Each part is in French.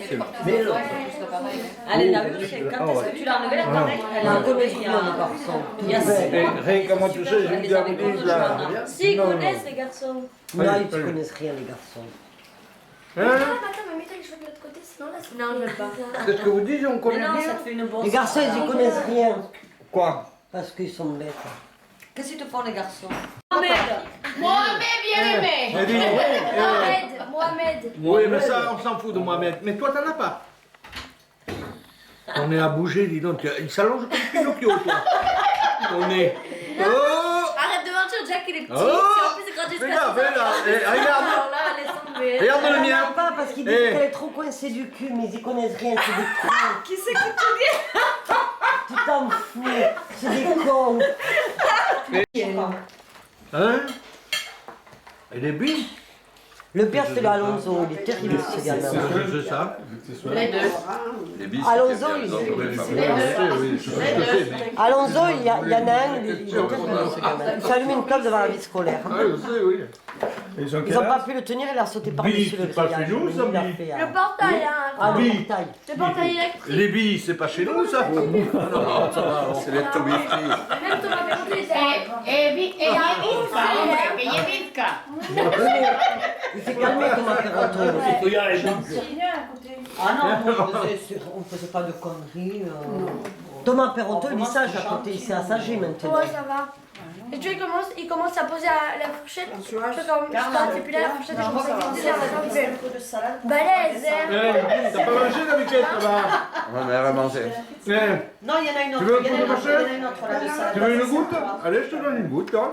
c'est... Allez, la vue, c'est quand est-ce que tu l'as enlevé la cornette? Elle a enlevé les garçons. Rien comment tu sais, j'ai dit à vous là. Si, ils connaissent les garçons. Non, ils ne connaissent rien, les garçons. Hein? Attends, mais mets-toi les cheveux de l'autre côté, sinon là c'est. Non, je veux pas. Qu'est-ce que vous dites, on Mais connaît non, ça rien? te fait une bosse. Les garçons, ils ne connaissent rien. Quoi? Parce qu'ils sont bêtes. Qu'est-ce qu'ils te font, les garçons? Mohamed! Mohamed, bien aimé. Elle dit, Mohamed. oui, mais ça, on s'en fout de Mohamed. Mais toi, t'en as pas. On est à bouger, dis donc. Il s'allonge comme Pinocchio, toi. On est... Oh! Arrête de mentir, Jack il est petit. Oh! Si en plus c'est quand jusqu'à Regarde, là. Regarde. Alors là, laisse tomber. Regarde le mien. Non, pas parce qu'ils disent qu'elle est trop coincée du cul, mais ils connaissent rien, c'est des cons. Qui c'est qui te dit? Tu t'en fous, c'est des cons. Hein? Elle est bille. Le père, c'est l'Alonso, il est terrible ce gamin. C'est ça. Les deux. Les bis, Alonso, c'est il- femmes. Alonso, il y en a un, il est terrible ce gamin. Il s'allume une clope devant la vie scolaire. Ah, je sais, oui. Ils ont Ils n'ont pas pu le tenir, il a sauté par-dessus le c'est pas grillage. chez nous, ça, Il a Billy. fait, Le portail, hein. Ah, le Billy. portail. Le portail électrique. Les billes, c'est pas chez nous, ça? Non, ça va. C'est les Toby Free. Même Thomas Perrotin, il était. E Jevitka. E Jevitka. Il s'est calmé comme un perroton. Ah non, on faisait pas de conneries. Thomas Perroton, il est sage à côté, il s'est assagé maintenant. Ouais, ça va. Et tu vois, il commence à poser la fourchette. Je fais comme ça, et puis là, la fourchette, je commence à poser la balèze. T'as pas mangé la biquette, là-bas? Ouais, mais elle va manger. Non, il y en a une autre. Tu veux Il y en a une un autre, peu il y en a une autre là de salade. Tu veux une goutte? Allez, je te donne une goutte, hein.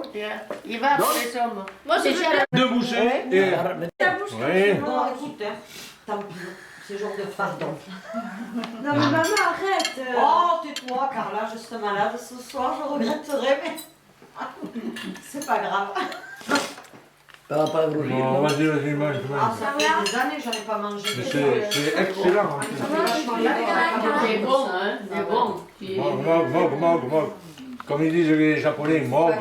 Il va pour les hommes. Moi, je suis Deux bouchées et... Oui. Non, écoute, tant pis. C'est genre de pardon. Non, mais maman, arrête! Oh, tais-toi, Carla, je serai malade ce soir, je regretterai, mais. C'est pas grave. Bon, vas-y, mange. Ah, ça fait des années que j'en ai pas mangé. C'est excellent. En plus. C'est bon, hein? C'est bon. Mog. Comme ils disent les Japonais, mog.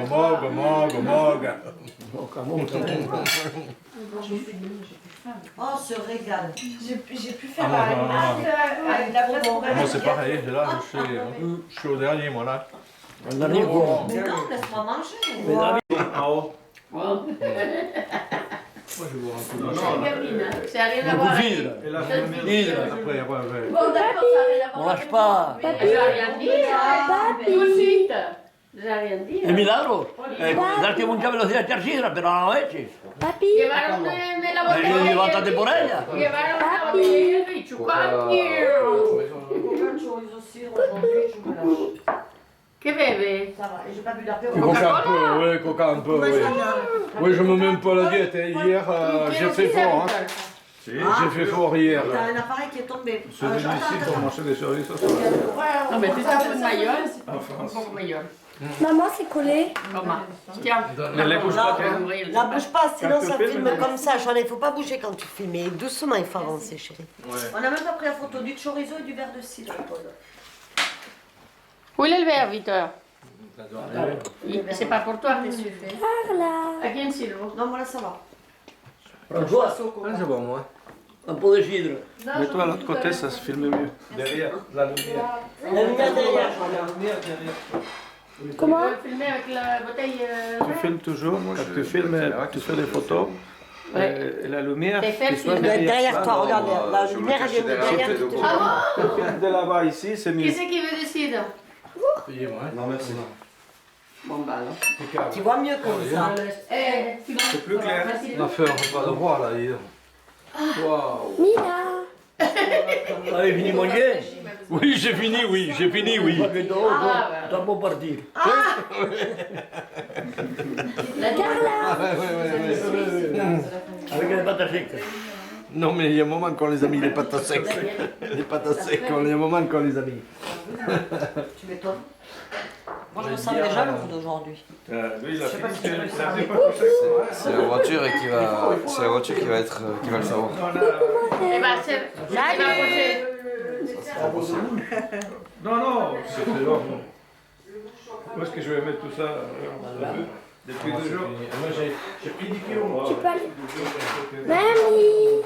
Oh, ce régal. J'ai pu faire la place pour Moi, c'est pareil, là, je suis au dernier, moi, là. Mais non, laisse-moi manger. En haut. Bon. Moi, je vois un peu. C'est rien à voir. Et là, après. Bon, d'accord, ça n'a rien à voir. lâche pas. J'ai rien dit. Tout de suite. J'ai rien dit. Es milagro. Darte mucha velocidad charchidra, pero no lo eches. Papi. Llevaron la botella. Levántate por ella. Llevaron la botella de chocolate. Che beve? Ça va, j'ai pas bu d'apéro. Coca un peu, oui. Oui, je me mets un peu à la diète. Hier, j'ai fait fort. J'ai fait fort hier. T'as un appareil qui est tombé. C'est difficile pour manger des cerises ce soir. Non, mais c'est un peu de maillot. Un peu de maillot. Maman, c'est collé. Comment? Tiens. Ne bouge pas, La bouge pas, sinon ça filme comme ça. Jean, il faut pas bouger quand tu filmes. Et doucement, il faut avancer, chérie. On a même pas pris la photo du chorizo et du verre de cidre, Paul. Où est le verre, Victor? C'est pas pour toi que tu fais. À qui Silvo? Non, voilà, ça va. C'est bon, moi. Un peu de cidre. Mets-toi à l'autre côté, ça se filme mieux. Derrière, la lumière. La lumière derrière. Comment? Tu veux filmer avec la bouteille. Tu filmes toujours, quand tu filmes, tu fais des photos. Et la lumière, T'es fait qui soit filmer. Derrière toi, regarde, la lumière, elle vient de derrière. de là-bas ici, c'est mieux. Qui c'est qui veut décider? Non, merci. Bon, bah alors. Tu vois mieux comme ça. C'est plus clair. On a fait un repas de roi, là, hier. Waouh. Mila. Allez, fini de manger. Oui, j'ai fini, oui. Parce que t'as beau partir. Avec les patates secs. Non, mais il y a un moment qu'on les a mis, les pâtes secs. Les pâtes secs, il y a un moment qu'on les a mis. Tu m'étonnes. Moi, je me sens déjà lourde d'aujourd'hui. Lui, il a fini, C'est la voiture qui va, c'est la voiture qui va être, qui va le savoir. Eh ben, c'est. Non, non, c'est très long. Où est-ce que je vais mettre tout ça? Depuis 2 jours. Moi, j'ai pris 10 kilos, moi. Tu peux aller. Mamie.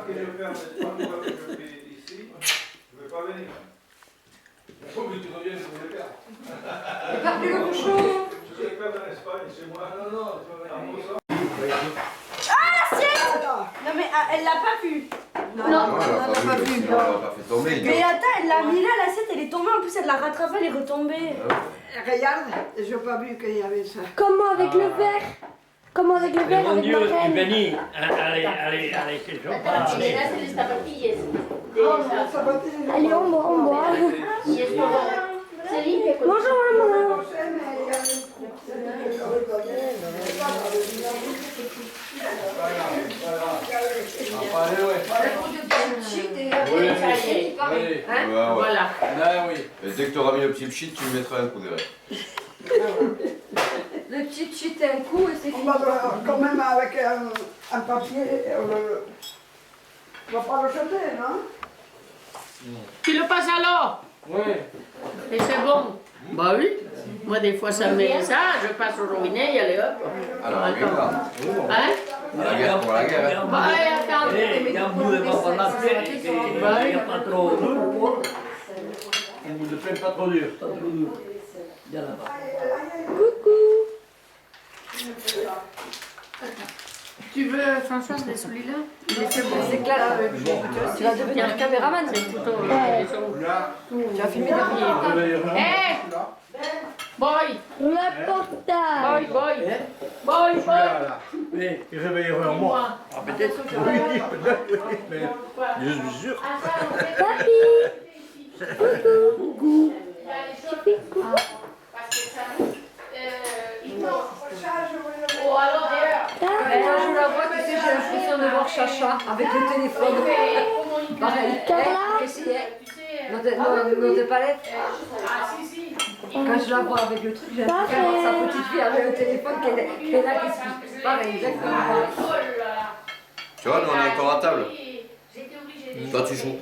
que je fais en Espagne, ou que je fais ici, je ne vais pas venir. Il faut que tu reviennes pour le faire. Épargne le bouchon. Je vais faire en Espagne, c'est moi. Non, non, tu vas À venir. Moussa. Non mais elle l'a pas vu. Non, on l'a pas vu, sinon on l'a pas fait tomber. Mais attends, elle l'a mis là, l'assiette, elle est tombée. En plus, elle l'a rattrapée, elle est retombée. Regarde, j'ai pas vu qu'il y avait ça. Comment avec le verre? Comment avec le verre Mon avec Dieu, ma reine? vení, allez, c'est chaud. Là, c'est les zapatillas. Allez, on boit, on boit. Y es todo. Se limpia con Bonjour maman. Allez, ouais. Oui, allez. Voilà. Là, oui. Et dès que tu auras mis le petit pchit, tu lui mettras un coup derrière. Le petit chute un coup et c'est On va quand même avec un papier, on va pas le jeter, non? Tu le passes à l'eau. Oui. Et c'est bon. Bah oui. Moi, des fois, ça met ça, je passe au robinet et allez hop. Alors, la guerre, Hein? la guerre pour la guerre. Hein. Bah, attends. Il y a un bout de pain par la tête, il n'y a pas trop dur. Un bout de pain pas trop dur. Pas trop dur. Viens là-bas. Tu veux, Françoise, de celui-là? Il est très bon. C'est clair. Tu vas devenir caméraman. C'est plutôt. Tu vas filmer des Hé! Boy! Le portable. Boy! Boy! Boy! Là. Il réveillerait en moi. Moi. Oui, peut-être, oui, mais je suis sûr. Coucou. Oh, alors, Quand je la vois, tu sais, j'ai l'impression de voir Chacha avec le téléphone. Pareil. Qu'est-ce qu'il y a? Nos deux palettes. Quand je la vois avec le truc, j'ai l'impression de voir sa petite fille avec le téléphone qui est là, qui explique. Pareil, exactement pareil. Tu vois, nous on est encore à table. Toi tu joues.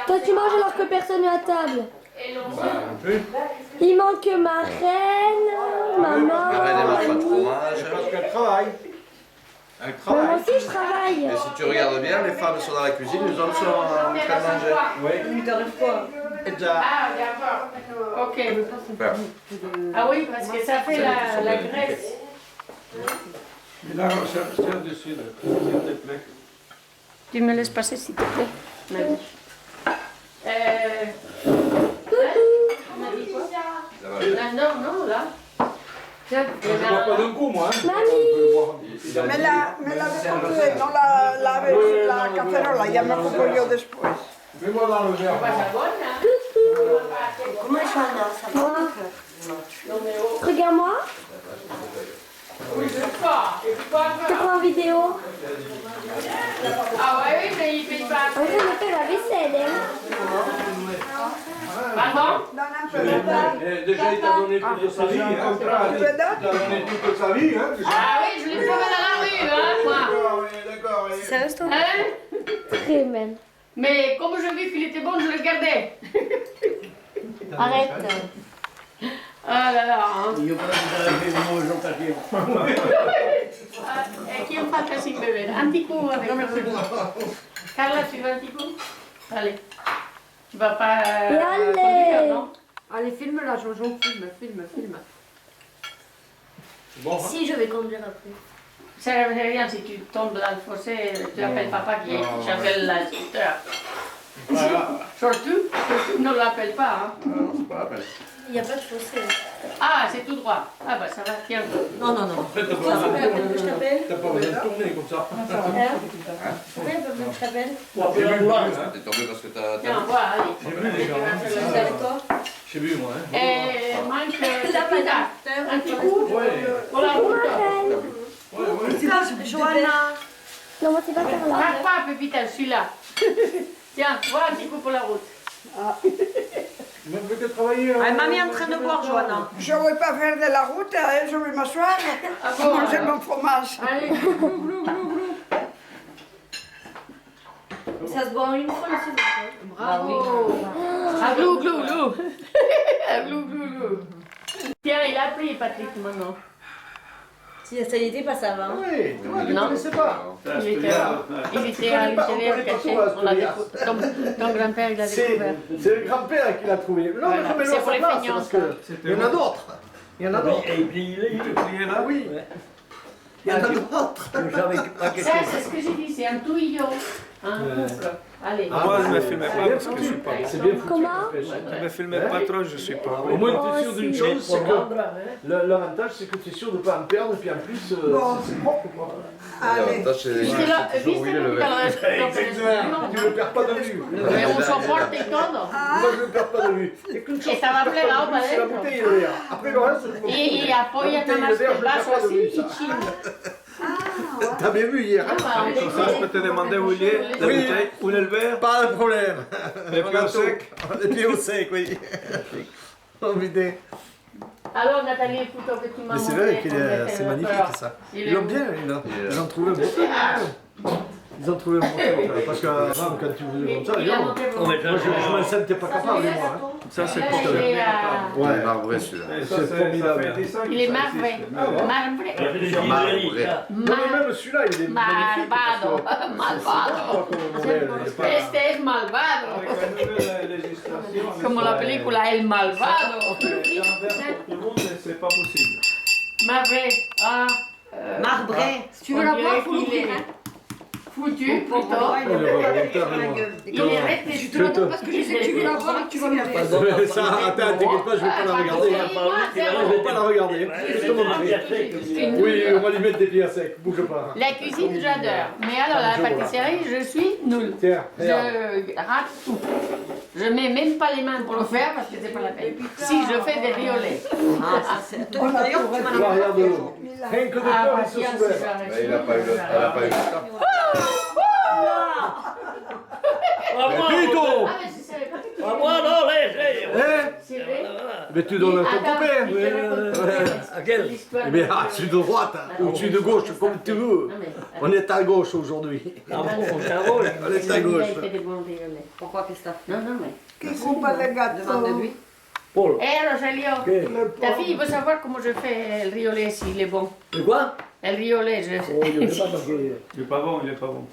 Toi tu manges alors que personne n'est à table. Oui. Il manque ma reine, maman, La reine elle mange pas de fromage. Parce qu'elle travaille. Elle Moi travaille. aussi je travaille. Et si tu regardes bien, les femmes sont dans la cuisine, les hommes sont en train de manger. Oui. Il t'arrive quoi? Ah, d'accord. Ok. Super. Ah oui, parce que ça fait la graisse. Et là, c'est dessus, s'il te plaît. Tu me laisses passer, s'il te plaît, Nadia. Non, là. Je ne bois pas d'un coup, moi. Hein. Me la desconté, no la cacerola, ya me ocupo yo después. Mets-moi dans le verre. Comment je fais ça? Regarde-moi, Oui, je crois. je te prends en vidéo. Ah ouais, oui, mais il paye pas. En train de faire la vaisselle, hein. Pardon? Donne un peu de pain. Déjà, il t'a donné toute sa vie. Hein. Il t'a donné toute sa vie. Hein. Ah oui, je l'ai trouvé dans la rue, hein, moi. D'accord. Ça reste au Hein? Très même. Mais comme je vis qu'il était bon, je le gardais. Arrête. Ah là là. Hein. Io però ti sarei fait une mauvaise occasion. Qui me fait casser bébé? Un petit coup avec le Carla, tu veux un petit coup? Allez. Tu vas pas conduire, non? Allez, filme là, Jojo, filme. Bon, hein. Si, je vais conduire après. Ça ne fait rien si tu tombes dans le fossé, tu appelles papa qui j'appelle l'instructeur. Voilà. Surtout, ne l'appelle pas. Hein. Non, c'est pas la peine. Il n'y a pas de fossé. Ah, c'est tout droit. Ah bah ça va, tiens. Non. En fait, t'as pas besoin de tourner. Je t'appelle. T'as pas besoin de tourner comme ça. Combien de fois je t'appelle? J'ai vu, hein. T'es tombé parce que t'as. Tiens, voilà, allez. J'ai vu les gens. Vous avec toi? J'ai vu, moi. Hein. Et manque un petit coup Ouais. pour la route. Johanna. Non, moi c'est pas par là. Marque pas, Pépita, celui-là. Tiens, voilà un petit coup pour la route. Mais vous que travailler. Mamie est en train de boire, Johanna. Je ne vais pas faire de la route, hein, je vais m'asseoir pour manger mon fromage. Allez, glou, glou, glou, glou. Ça se boit en une fois aussi. Bravo. Ah, glou, glou, glou. Ah, glou, glou, glou. Tiens, il a pris, Patrick, maintenant. Si, ça y était pas ça va. Oui, toi, tu ne Non. connaissais pas. Il était à l'intérieur caché. Ton grand-père, il a découvert. C'est le grand-père qui l'a trouvé. Non, Voilà. mais C'est pour les parce feignants, que il y en a d'autres. Il y en a d'autres. Et puis il est plié là. Oui. Il y en a d'autres. je savais pas quelque Ça, chose. c'est ce que j'ai dit, c'est un touillon. Un couple. Allez. Moi, je ne me filmais pas parce que je suis pas bon. C'est bien foutu. Comment Je ne me filmais pas trop, je suis pas Au bon. moins, tu es sûr d'une chose, c'est que l'avantage, c'est que tu es sûr de ne pas en perdre, et puis en plus, c'est propre. Quoi. Allez. L'avantage, c'est Viste là, toujours où il est le verre. Tu ne le perds pas de vue. Mais on s'en porte et todo. Moi, je ne le perds pas de vue. Et qu'une chose, Estaba que je perds plegado pas de vue, c'est la para bouteille et le verre. Après le reste, je m'en fous. Y apoya La nada bouteille et más le verre, que je el le perds vaso pas de así vue, y ça. chinga. T'as bien vu hier, hein? Comme ça, je peux te demander où il est, la Oui. bouteille, où est le verre, Pas de problème. les pieds au sec. Les pieds au sec, oui. Oh putain. Alors Nathalie, les photos que tu m'as Mais c'est montrées, vrai que ton c'est détecteur. magnifique ça. Il Ils est l'ont où bien, ils ont trouvé un bon. Ils ont trouvé un bon. Parce qu'avant, quand tu faisais comme ça, Il a moi, monté Oh, pour mais je m'en sentais pas capable, moi. Hein. Ça, c'est Là, pour il toi. est à- Il est marbré celui-là. Ça, C'est ça formidable. fait 10 ans Il est marbré. Marbré. Non, mais même celui-là, il est magnifique. Malvado. Malvado. Este es malvado. Como la película El Malvado. Tout le monde, c'est pas possible. Marbré. Ah. Marbré. Tu veux la boire, faut Il l'ouvrir, est hein. foutu plutôt. Il est resté Je te la donne parce que je sais que tu veux la boire et que tu vas l'ouvrir. Ça, attends, t'inquiète pas, je vais pas la regarder. Je vais pas la regarder. Je te montrer. Oui, on va lui mettre des pieds à sec, bouge pas. La cuisine, j'adore. Mais alors, la pâtisserie, je suis nulle. Tiens, regarde. Je rate tout. Je mets même pas les mains pour le faire parce que c'est pas la peine. Si, je fais des riolets. Ah, ça c'est. Toi, d'ailleurs, tu m'en as Toi, pas regarde fait. l'eau. Rien que de Ah, peur, bah, il se tiens, soulève. c'est Mais il n'a pas eu le temps. À moi, Plutôt. Ah, mais je savais pas que tu à moi, non, laisse. Hein? C'est vrai. Mais tu donnes à ton Attends, copain. je te raconte À quel l'histoire. Eh bien, tu es de droite ou tu es de gauche, comme tu veux. Non, mais, On est à gauche aujourd'hui. Ah bon, ça roule. On est à gauche. il fait des bons riolets. Pourquoi qu'est-ce que t'as fait? Non, non, mais. Qui coupe le gâteau? Demande de lui. Paul. Eh, Rogelio, ta fille veut savoir comment je fais le riolet s'il est bon. De quoi? Le riolet, je Oh, je sais pas parce que. Il est pas bon, il est pas bon.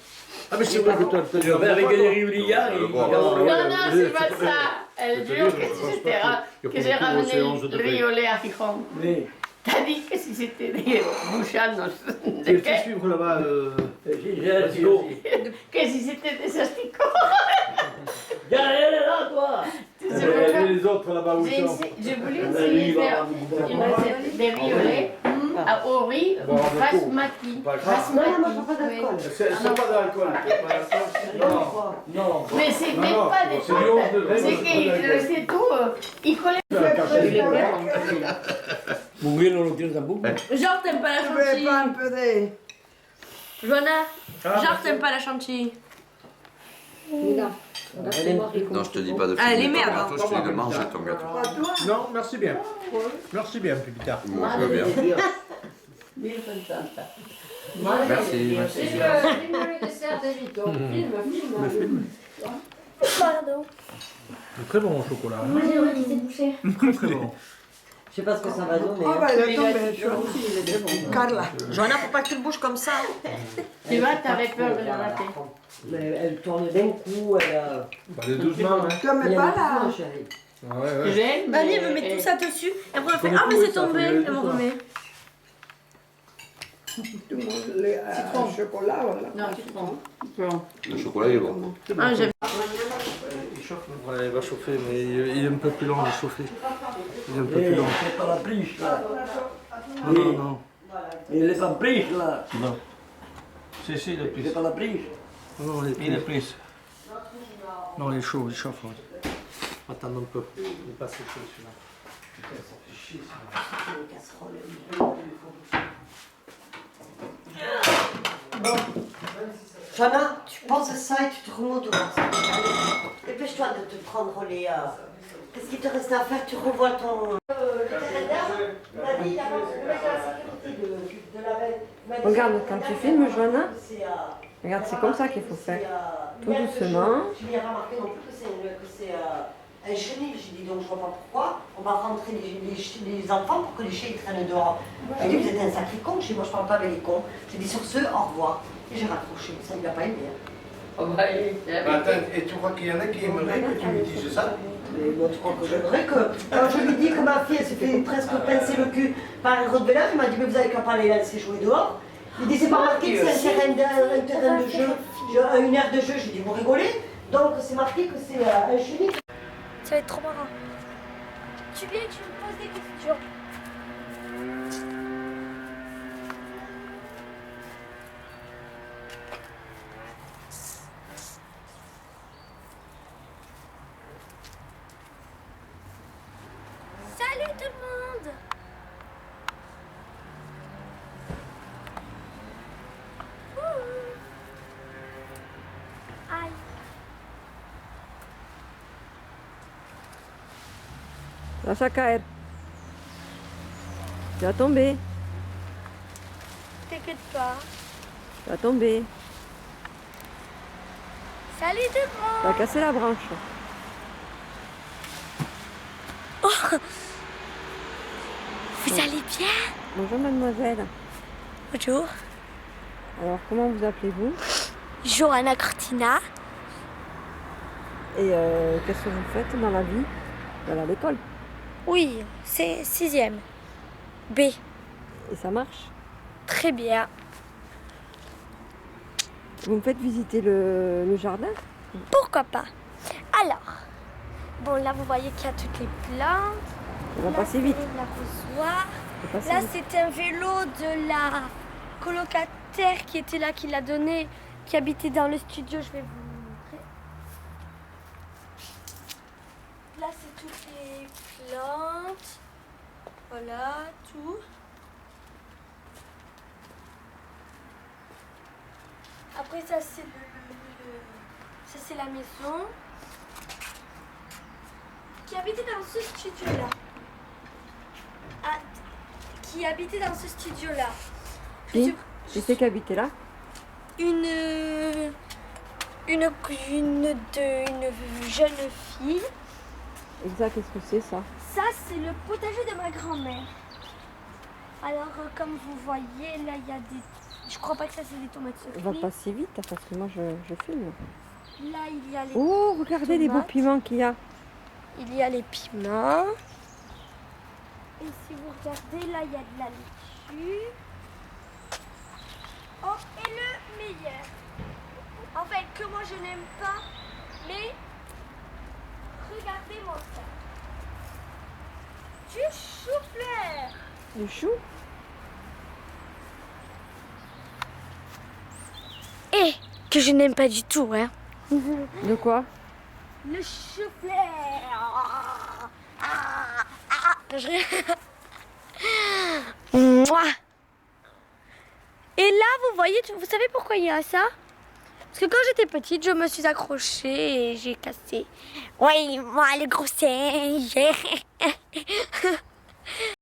Ah, mais c'est vrai que toi, Je vais avec les rivières et. Non, non, c'est pas ça. Elle jure que si c'était que j'ai ramené le riolet à Gijón. Oui. T'as dit que si c'était des bouchanos, Tu fais suivre là-bas. que si c'était des asticots. Elle est là, toi. Les autres là-bas où ils sont. J'ai voulu essayer de faire une recette de riolets au riz basmati. C'est pas d'alcool. Non. Mais c'est même pas des c'est du 11 degrés, pâtes. C'est c'est qu'il pas d'alcool. restait tout. Il collait. Mon gars, on le tire tampoco. Genre, t'aimes pas la Je vais chantilly. pas un peu de... Johanna, genre, t'aimes pas la chantilly. Non, je te dis pas de Ah, filmer les ton merdes, gâteau, je te dis de manger ton gâteau. Pas toi? Non, merci bien. Merci bien, Pépita. Moi, je veux bien. Merci. Filme le dessert des Vito. Filme. Pardon. C'est très bon au chocolat. Très bon. Je sais pas ce que ça va donner. Oh, bah, il est tombé, tu vois. Carla. Johanna, faut pas que tu le bouges comme ça. Tu vois, t'avais peur de le rater. Mais elle tourne d'un coup, elle. Allez doucement, hein. Tu en mets pas là? chérie. Ah ouais, ouais. J'aime. Allez, elle me met tout ça dessus. Et après, elle fait ah, mais c'est tombé. Elle me remet. Tu manges le chocolat, voilà. Non, tu prends. Le chocolat, il est bon. Ah, j'aime. Il chauffe, ouais, il va chauffer, mais il est un peu plus long à chauffer. Il est un peu plus long. C'est pas la prise, là. Non, non, non. Il est pas prise, là. Non. Si, si, il est C'est pris. pas la prise. Non, Il est pris. Non, il est chaud, il chauffe. Ouais. Attends un peu. Il est pas assez chaud celui-là. Johanna, tu penses à ça et tu te remontes au dépêche-toi de te prendre les. Qu'est-ce qu'il te reste à faire? Tu revois ton. Le calendar, on a dit d'abord de mettre la sécurité de la veille. Regarde, quand tu filmes, Johanna, regarde, c'est comme ça qu'il faut faire. Tout doucement. Tu lui as remarqué non plus que c'est un chenil. J'ai dit, donc je vois pas pourquoi on va rentrer les enfants pour que les chiens ils traînent dehors. J'ai dit, vous êtes un sacré con. J'ai dit, moi je parle pas avec les cons. J'ai dit, sur ce, au revoir. Et j'ai raccroché. Ça il a pas aimé. Oh, bah, Attends, et tu crois qu'il y en a qui aimeraient que tu lui dises ça? Mais moi, tu crois que j'aimerais que. Quand je lui dis que ma fille elle s'est fait presque pincer le cul par un rottweiler, il m'a dit, mais vous avez qu'à pas aller la laisser jouer dehors. Il dit, c'est pas marqué que c'est un terrain de jeu, une aire de jeu. J'ai dit, vous rigolez? Donc c'est marqué que c'est un chenil. Ça va être trop marrant. Tu viens et tu me poses des questions. Salut tout le monde! Aïe! Lâche caer. Tu vas tomber. T'inquiète pas. Tu vas tomber. Salut tout le Tu vas monde! casser la branche. Vous allez bien? Bonjour mademoiselle. Bonjour. Alors comment vous appelez-vous? Johanna Cortina. Et qu'est-ce que vous faites dans la vie? Vous allez à l'école. Oui, c'est 6e. B. Et ça marche? Très bien. Vous me faites visiter le jardin? Pourquoi pas? Alors, bon là vous voyez qu'il y a toutes les plantes. On va Là, passer c'est vite. l'arrosoir. On va passer Là vite. c'est un vélo de la colocataire qui était là, qui l'a donné, qui habitait dans le studio. Je vais vous montrer. Là c'est toutes les plantes. Voilà, tout. Après ça c'est ça c'est la maison qui habitait dans ce studio là. Qui habitait dans ce studio là. Qui c'est qui habitait là? Une jeune fille. Exact, qu'est-ce que c'est ça? Ça c'est le potager de ma grand-mère. Alors comme vous voyez là il y a des. Je crois pas que ça c'est des tomates On va secrètes. passer vite parce que moi je filme. Là il y a les. Oh, regardez les beaux tomates. piments qu'il y a. Il y a les piments. Et si vous regardez, là, il y a de la laitue. Oh, et le meilleur. En fait, que moi je n'aime pas, mais regardez mon sac. Du chou-fleur. Du chou? Et que je n'aime pas du tout, hein. De quoi? Le chou-fleur. Mouah. Et là, vous voyez, vous savez pourquoi il y a ça? Parce que quand j'étais petite, je me suis accrochée et j'ai cassé. Oui, moi, le gros singe.